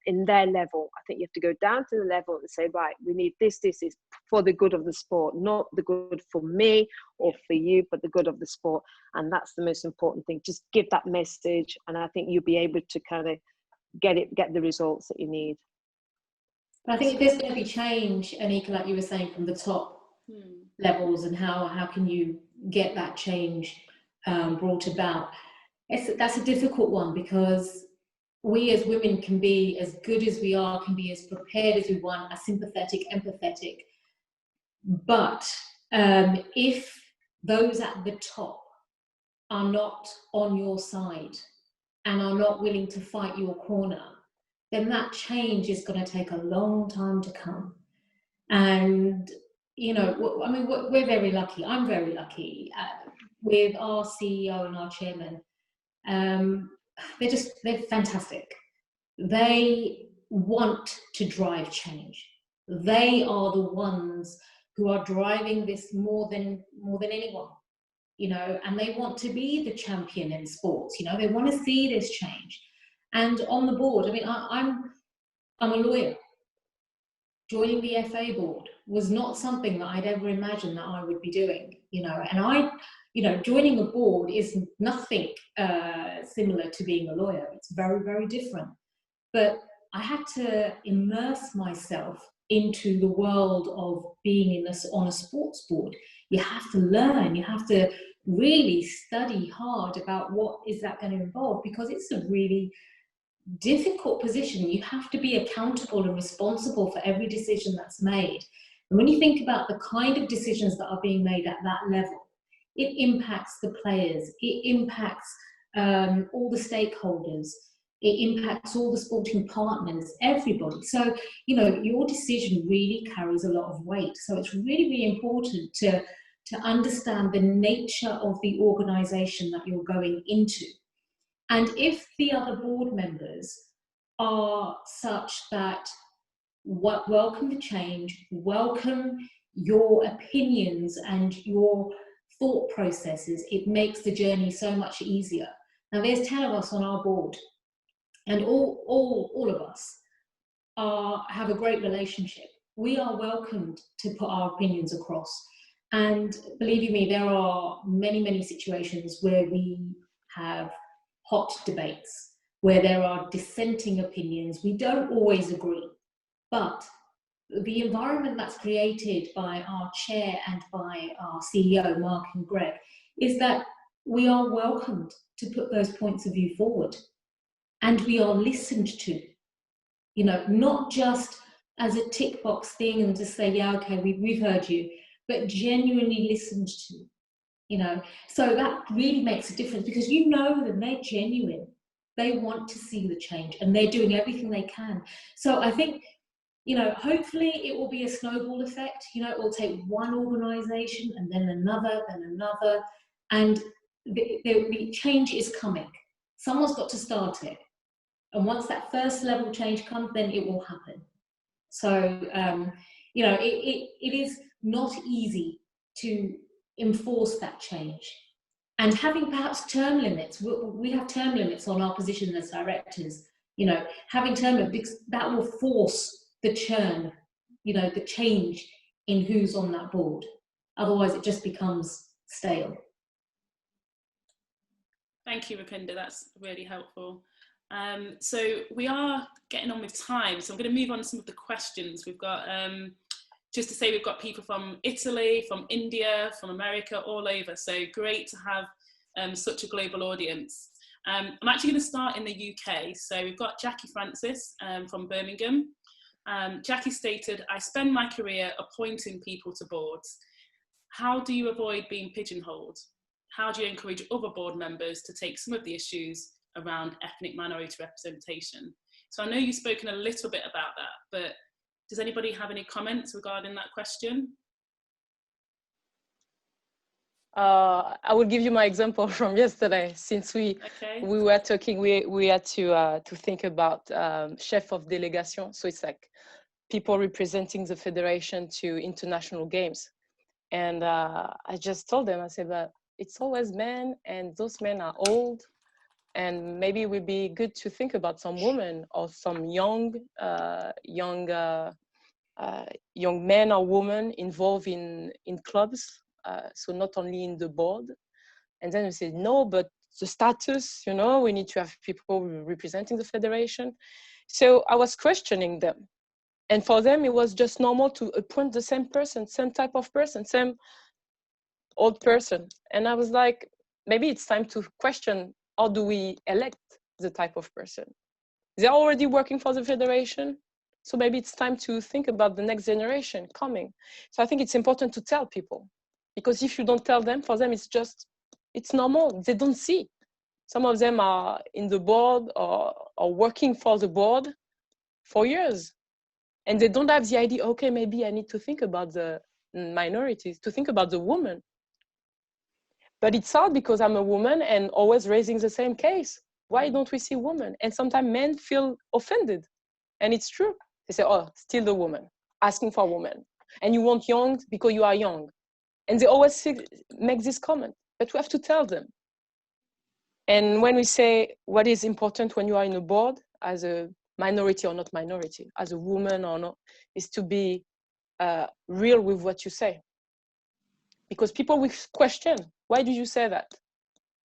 in their level. I think you have to go down to the level and say, right, we need this is for the good of the sport, not the good for me or for you, but the good of the sport. And that's the most important thing. Just give that message, and I think you'll be able to kind of get the results that you need. But I think there's going to be change, Anika, like you were saying, from the top levels, and how can you get that change brought about. That's a difficult one, because we as women can be as good as we are, can be as prepared as we want, as sympathetic, empathetic, but if those at the top are not on your side and are not willing to fight your corner, then that change is going to take a long time to come. And, you know, I mean, we're very lucky. I'm very lucky with our CEO and our chairman. They're fantastic. They want to drive change. They are the ones who are driving this more than anyone, you know, and they want to be the champion in sports. You know, they want to see this change. And on the board, I mean, I'm a lawyer. Joining the FA board was not something that I'd ever imagined that I would be doing, you know, and joining a board is nothing similar to being a lawyer. It's very, very different. But I had to immerse myself into the world of being on a sports board. You have to learn, you have to really study hard about what is that going to involve, because it's a really difficult position. You have to be accountable and responsible for every decision that's made. And when you think about the kind of decisions that are being made at that level, it impacts the players, it impacts all the stakeholders, it impacts all the sporting partners, everybody. So, you know, your decision really carries a lot of weight. So it's really, really important to understand the nature of the organisation that you're going into. And if the other board members are such that welcome the change, welcome your opinions and your thought processes, it makes the journey so much easier. Now, there's 10 of us on our board, and all of us have a great relationship. We are welcomed to put our opinions across. And believe you me, there are many, many situations where we have hot debates, where there are dissenting opinions. We don't always agree, but the environment that's created by our chair and by our CEO, Mark and Greg, is that we are welcomed to put those points of view forward, and we are listened to, you know, not just as a tick box thing and just say, yeah, okay, we've heard you, but genuinely listened to, you know. So that really makes a difference, because you know that they're genuine. They want to see the change, and they're doing everything they can. So I think, you know, hopefully it will be a snowball effect. You know, it will take one organisation and then another, and the change is coming. Someone's got to start it. And once that first level change comes, then it will happen. So, you know, it is not easy to enforce that change. And having perhaps term limits, we have term limits on our position as directors, you know, having term limits, because that will force the churn, you know, the change in who's on that board. Otherwise, it just becomes stale. Thank you, Rupinder. That's really helpful. So we are getting on with time, so I'm going to move on to some of the questions. We've got, just to say, we've got people from Italy, from India, from America, all over. So great to have such a global audience. I'm actually going to start in the UK. So we've got Jackie Francis from Birmingham. Jackie stated, I spend my career appointing people to boards. How do you avoid being pigeonholed? How do you encourage other board members to take some of the issues around ethnic minority representation? So I know you've spoken a little bit about that, but does anybody have any comments regarding that question? I will give you my example from yesterday. Since we were talking, we had to think about chef of delegation. So it's like people representing the federation to international games. And I just told them, I said, but it's always men, and those men are old. And maybe it would be good to think about some women or some young men or women involved in clubs. So not only in the board. And then we said, no, but the status, you know, we need to have people representing the federation. So I was questioning them. And for them, it was just normal to appoint the same person, same type of person, same old person. And I was like, maybe it's time to question, how do we elect the type of person? They're already working for the federation. So maybe it's time to think about the next generation coming. So I think it's important to tell people, because if you don't tell them, for them, it's normal. They don't see. Some of them are in the board or working for the board for years. And they don't have the idea, okay, maybe I need to think about the minorities, to think about the woman. But it's hard because I'm a woman and always raising the same case. Why don't we see women? And sometimes men feel offended. And it's true. They say, oh, still the woman, asking for a woman. And you want young because you are young. And they always make this comment, but we have to tell them. And when we say what is important when you are in a board, as a minority or not minority, as a woman or not, is to be real with what you say. Because people will question, why do you say that?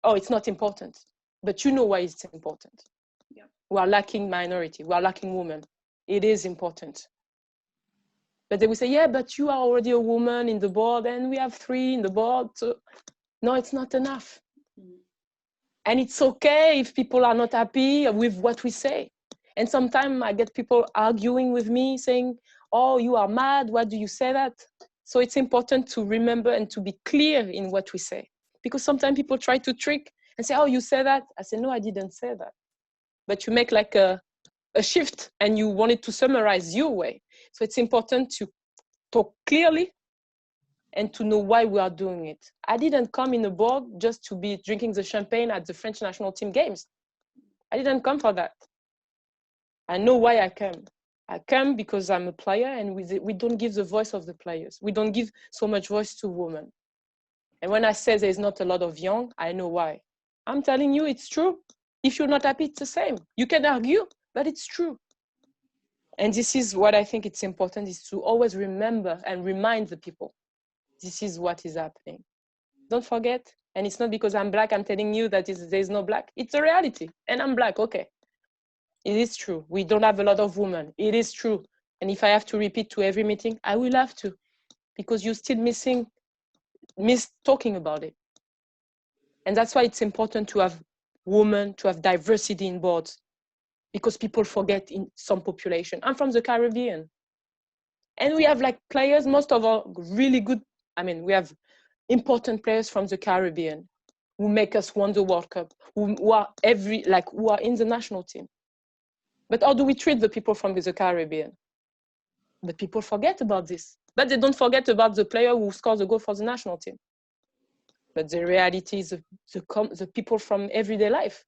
Oh, it's not important. But you know why it's important. Yeah. We are lacking minority, we are lacking women. It is important. But they will say, yeah, but you are already a woman in the board and we have 3 in the board. So no, it's not enough. Mm-hmm. And it's okay if people are not happy with what we say. And sometimes I get people arguing with me saying, oh, you are mad, why do you say that? So it's important to remember and to be clear in what we say. Because sometimes people try to trick and say, oh, you say that? I say, no, I didn't say that. But you make like a shift and you wanted to summarize your way. So it's important to talk clearly and to know why we are doing it. I didn't come in a board just to be drinking the champagne at the French national team games. I didn't come for that. I know why I came. I came because I'm a player and we don't give the voice of the players. We don't give so much voice to women. And when I say there's not a lot of young, I know why. I'm telling you, it's true. If you're not happy, it's the same. You can argue, but it's true. And this is what I think it's important, is to always remember and remind the people. This is what is happening. Don't forget. And it's not because I'm black, I'm telling you that there's no black. It's a reality. And I'm black, okay. It is true. We don't have a lot of women. It is true. And if I have to repeat to every meeting, I will have to. Because you're still miss talking about it. And that's why it's important to have women, to have diversity in boards. Because people forget in some population. I'm from the Caribbean. And we have like players, most of our really good, we have important players from the Caribbean who make us win the World Cup, who are in the national team. But how do we treat the people from the Caribbean? But people forget about this. But they don't forget about the player who scores a goal for the national team. But the reality is the people from everyday life.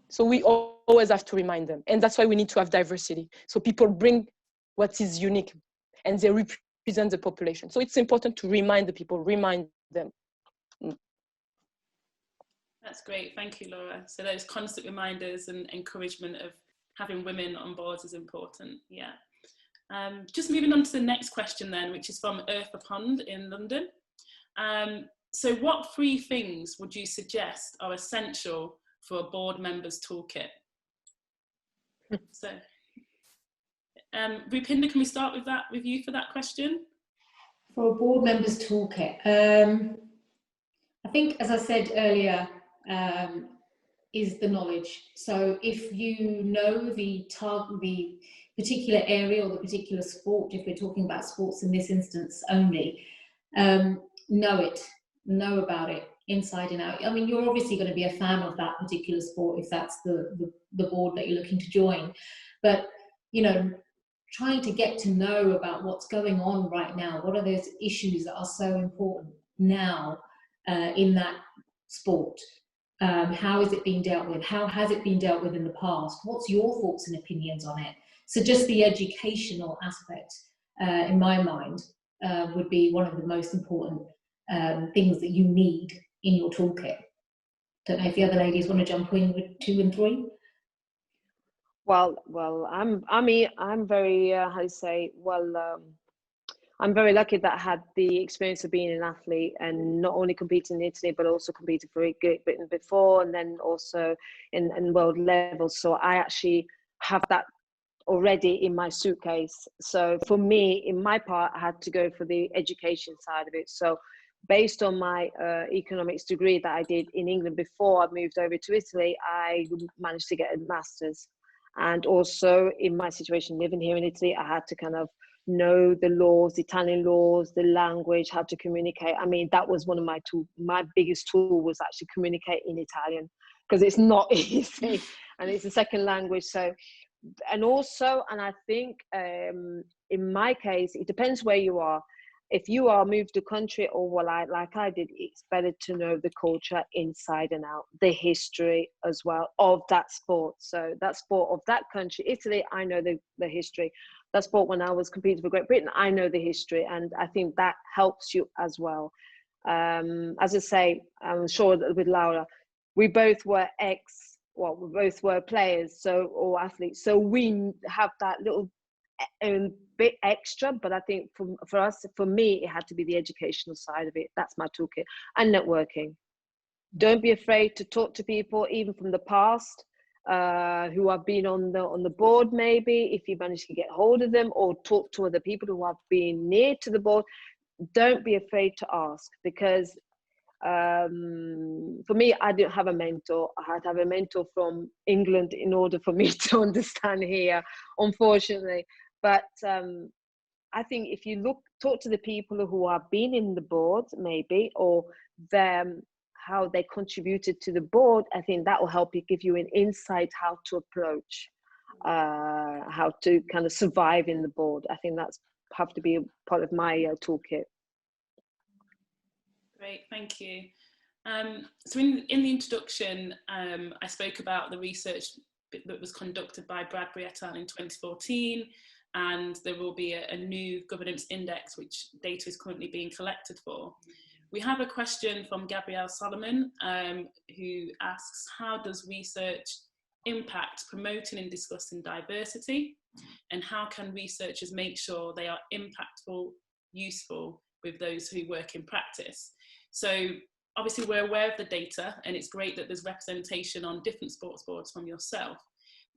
So we always have to remind them. And that's why we need to have diversity. So people bring what is unique and they represent the population. So it's important to remind the people, remind them. That's great. Thank you, Laura. So those constant reminders and encouragement of having women on boards is important. Yeah. Just moving on to the next question then, which is from Eartha Pond in London. So what 3 things would you suggest are essential for a board member's toolkit? So, Rupinder, can we start with you for that question? For a board member's toolkit, I think, as I said earlier, is the knowledge. So if you know the particular area or the particular sport, if we're talking about sports in this instance only, know about it inside and out. You're obviously going to be a fan of that particular sport if that's the board that you're looking to join, but trying to get to know about what's going on right now. What are those issues that are so important now in that sport? How is it being dealt with? How has it been dealt with in the past? What's your thoughts and opinions on it? So just the educational aspect, in my mind, would be one of the most important things that you need in your toolkit. Don't know if the other ladies want to jump in with 2 and 3. Well, I'm very I'm very lucky that I had the experience of being an athlete and not only competing in Italy, but also competing for Great Britain before, and then also in world levels. So I actually have that already in my suitcase. So for me, in my part, I had to go for the education side of it. So based on my economics degree that I did in England before I moved over to Italy, I managed to get a master's. And also in my situation living here in Italy, I had to kind of know the laws, the Italian laws, the language, how to communicate. I mean, that was one of my biggest tool was actually communicate in Italian, because it's not easy and it's a second language. So, and I think in my case, it depends where you are. If you are moved to country, or like I did, it's better to know the culture inside and out, the history as well of that sport. So that sport of that country, Italy, I know the history. That sport, when I was competing for Great Britain, I know the history, and I think that helps you as well. As I say, I'm sure that with Laura, we both were we both were players, or athletes, so we have that little bit extra. But I think for me, it had to be the educational side of it. That's my toolkit. And networking. Don't be afraid to talk to people, even from the past, who have been on the board, maybe, if you manage to get hold of them, or talk to other people who have been near to the board. Don't be afraid to ask, because for me, I didn't have a mentor. I had to have a mentor from England in order for me to understand here, unfortunately. But I think if you talk to the people who have been in the board, maybe, or how they contributed to the board, I think that will help you, give you an insight how to approach, how to kind of survive in the board. I think that's have to be a part of my toolkit. Great, thank you. So in the introduction, I spoke about the research that was conducted by Bradbury et al. In 2014, and there will be a new governance index which data is currently being collected for. We have a question from Gabrielle Solomon, who asks, how does research impact promoting and discussing diversity, and how can researchers make sure they are impactful, useful with those who work in practice? So obviously we're aware of the data, and it's great that there's representation on different sports boards from yourself,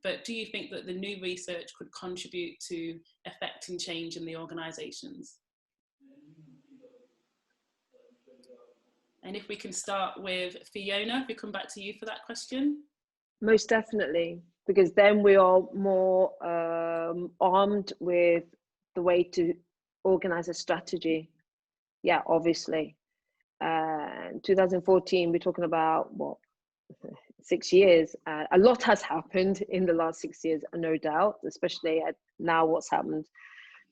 but do you think that the new research could contribute to affecting change in the organisations? And if we can start with Fiona, if we come back to you for that question. Most definitely, because then we are more armed with the way to organise a strategy. Yeah, obviously. 2014, we're talking about, 6 years. A lot has happened in the last 6 years, no doubt, especially now what's happened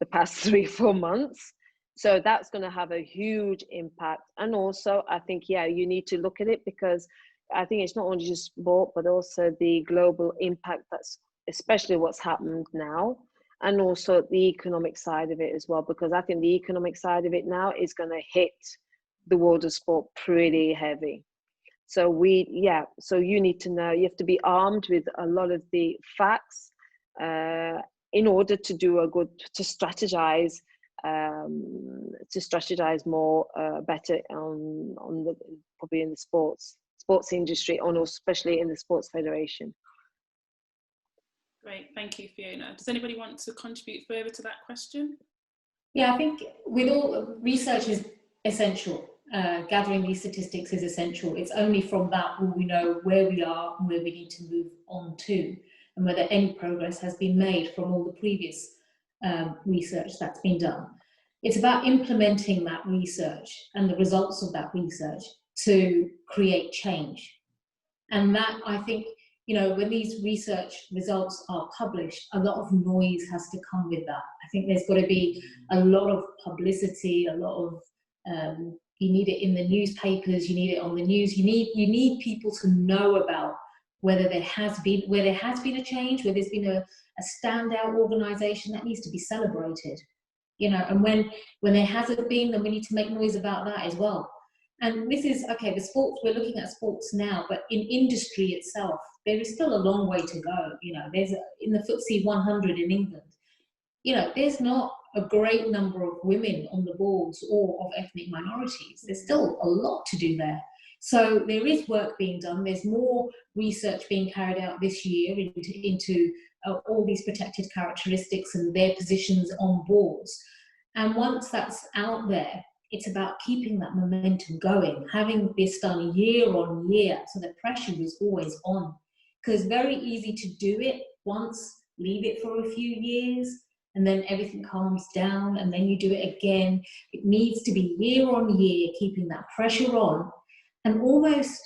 the past 3-4 months. So that's going to have a huge impact. And also, I think, you need to look at it, because I think it's not only just sport, but also the global impact, that's especially what's happened now, and also the economic side of it as well, because I think the economic side of it now is going to hit the world of sport pretty heavy. So so you need to know, you have to be armed with a lot of the facts in order to to strategize more better probably in the sports industry, and especially in the sports federation. Great, thank you, Fiona. Does anybody want to contribute further to that question? Yeah, I think with all research is essential. Gathering these statistics is essential. It's only from that will we know where we are and where we need to move on to, and whether any progress has been made from all the previous research that's been done. It's about implementing that research and the results of that research to create change. And that, I think, when these research results are published, a lot of noise has to come with that. I think there's got to be a lot of publicity, a lot of you need it in the newspapers, you need it on the news, you need people to know about whether there has been a change, where there's been a standout organisation that needs to be celebrated, you know. And when there hasn't been, then we need to make noise about that as well. And this is, okay, the sports, we're looking at sports now, but in industry itself, there is still a long way to go. You know, in the FTSE 100 in England, you know, there's not a great number of women on the boards or of ethnic minorities. There's still a lot to do there. So there is work being done. There's more research being carried out this year into all these protected characteristics and their positions on boards. And once that's out there, it's about keeping that momentum going, having this done year on year, so the pressure is always on. Because it's very easy to do it once, leave it for a few years, and then everything calms down, and then you do it again. It needs to be year on year, keeping that pressure on, and almost,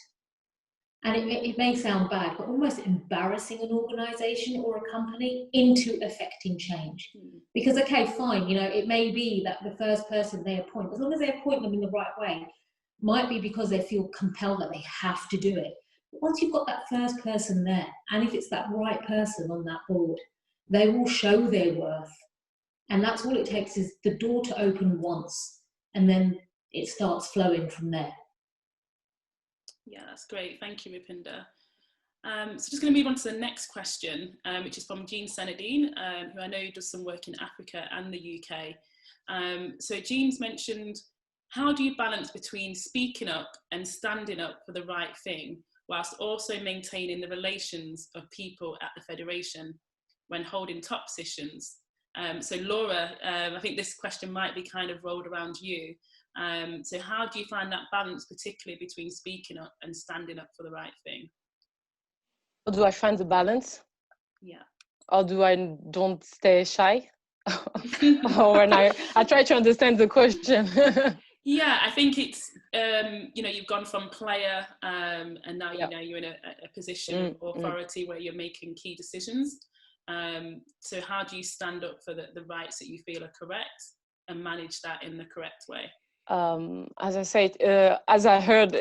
and it may sound bad, but almost embarrassing an organisation or a company into affecting change. Because, okay, fine, you know, it may be that the first person they appoint, as long as they appoint them in the right way, might be because they feel compelled that they have to do it. But once you've got that first person there, and if it's that right person on that board, they will show their worth. And that's all it takes, is the door to open once, and then it starts flowing from there. Yeah, that's great. Thank you, Rupinder. So just going to move on to the next question, which is from Jean Senadine, who I know does some work in Africa and the UK. So Jean's mentioned, how do you balance between speaking up and standing up for the right thing, whilst also maintaining the relations of people at the Federation when holding top positions? So Laura, I think this question might be kind of rolled around you. So how do you find that balance, particularly between speaking up and standing up for the right thing? How do I find the balance? Yeah. Or do I don't stay shy? Or when I try to understand the question. Yeah, I think it's, you know, you've gone from player and now, you know, you're in a position of authority where you're making key decisions. So how do you stand up for the rights that you feel are correct and manage that in the correct way? As I said, as I heard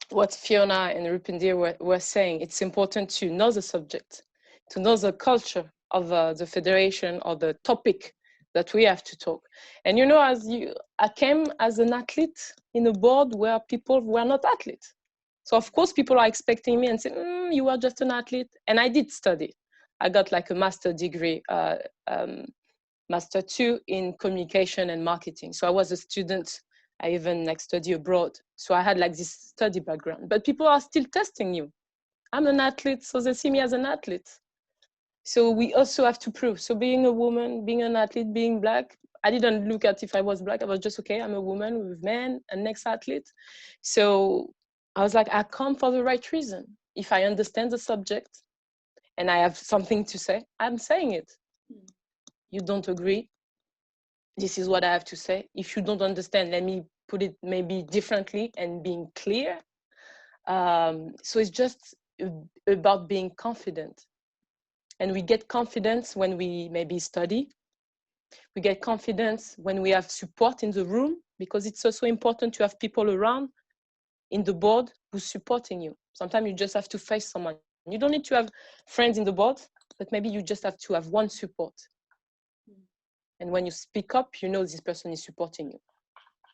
what Fiona and Rupinder were saying, it's important to know the subject, to know the culture of the federation or the topic that we have to talk. And you know, I came as an athlete in a board where people were not athletes. So of course people are expecting me and saying, you are just an athlete. And I did study. I got like a master degree, Master 2 in communication and marketing. So I was a student. I even study abroad. So I had like this study background, but people are still testing you. I'm an athlete, so they see me as an athlete. So we also have to prove. So being a woman, being an athlete, being black, I didn't look at if I was black. I was just, okay, I'm a woman with men, an ex-athlete. So I was like, I come for the right reason. If I understand the subject and I have something to say, I'm saying it. You don't agree, this is what I have to say. If you don't understand, let me put it maybe differently and being clear. So it's just about being confident. And we get confidence when we maybe study. We get confidence when we have support in the room, because it's also important to have people around in the board who's supporting you. Sometimes you just have to face someone. You don't need to have friends in the board, but maybe you just have to have one support. And when you speak up, you know this person is supporting you.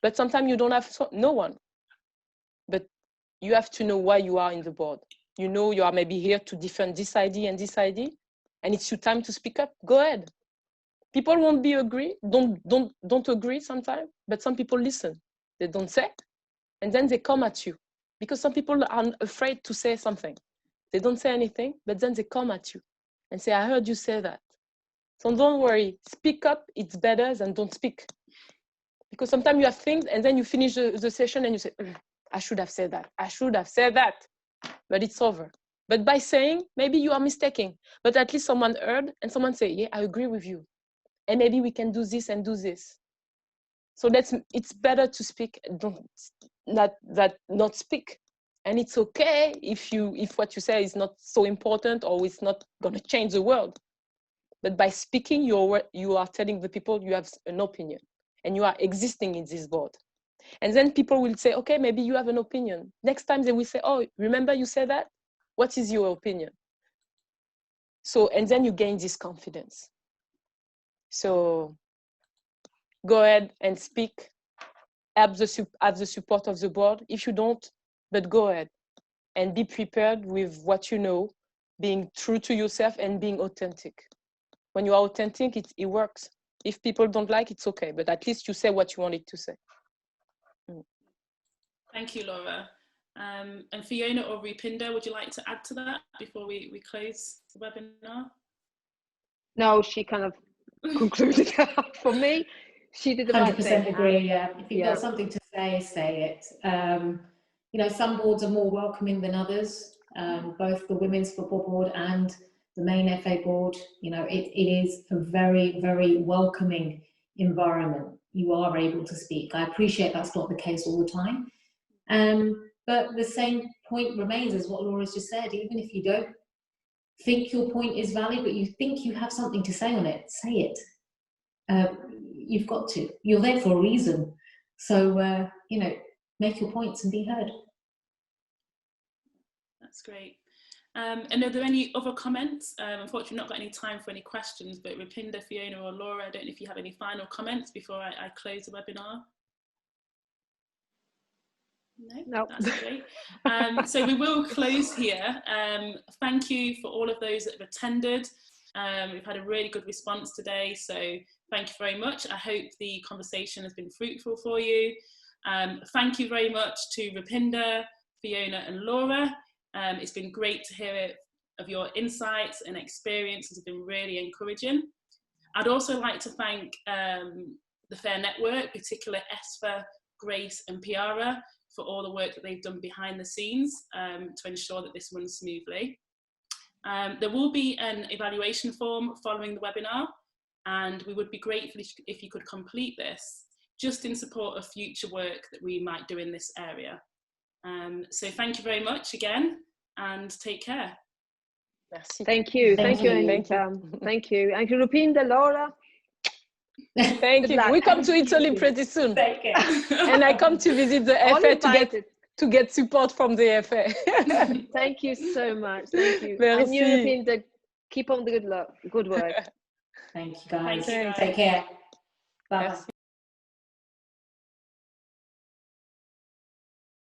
But sometimes you don't have no one. But you have to know why you are in the board. You know you are maybe here to defend this idea and this idea, and it's your time to speak up. Go ahead. People won't be agree, don't agree sometimes, but some people listen. They don't say, and then they come at you. Because some people are afraid to say something. They don't say anything, but then they come at you and say, I heard you say that. So don't worry, speak up, it's better than don't speak. Because sometimes you have things and then you finish the session and you say, I should have said that, I should have said that, but it's over. But by saying, maybe you are mistaken, but at least someone heard and someone say, yeah, I agree with you. And maybe we can do this and do this. So it's better to speak, not speak. And it's okay if what you say is not so important or it's not gonna change the world. But by speaking, you are telling the people you have an opinion. and you are existing in this board. And then people will say, okay, maybe you have an opinion. Next time they will say, oh, remember you said that? What is your opinion? So, and then you gain this confidence. So go ahead and speak, have the support of the board. If you don't, but go ahead and be prepared with what you know, being true to yourself and being authentic. When you are authentic, it works. If people don't like, it's okay, but at least you say what you wanted to say. Thank you, Laura. And Fiona or Rupinder, would you like to add to that before we close the webinar? No, she kind of concluded for me. She did the right thing. 100% agree, yeah. If you've got something to say it. You know, some boards are more welcoming than others, both the Women's Football Board and the main FA board. You know, it is a very, very welcoming environment. You are able to speak. I appreciate that's not the case all the time. But the same point remains as what Laura's just said. Even if you don't think your point is valid, but you think you have something to say on it, say it. You've got to. You're there for a reason. So, you know, make your points and be heard. That's great. And are there any other comments? Unfortunately, we've not got any time for any questions, but Rupinder, Fiona or Laura, I don't know if you have any final comments before I close the webinar. No, that's great. So we will close here. Thank you for all of those that have attended. We've had a really good response today, so thank you very much. I hope the conversation has been fruitful for you. Thank you very much to Rupinder, Fiona and Laura. It's been great to hear of your insights and experiences. Have been really encouraging. I'd also like to thank the Fair Network, particularly Esfa, Grace and Piara, for all the work that they've done behind the scenes to ensure that this runs smoothly. There will be an evaluation form following the webinar, and we would be grateful if you could complete this, just in support of future work that we might do in this area. So thank you very much again, and take care. Merci. Thank you. Thank you. Thank you. And Rupinder, Laura. Thank you. We come to Italy pretty soon. Take care. And I come to visit the FA to get support from the FA. Thank you so much. Thank you. Merci. And you, Rupinder, keep on the good work. Thank you, guys. Thank you, guys. Take care. Bye.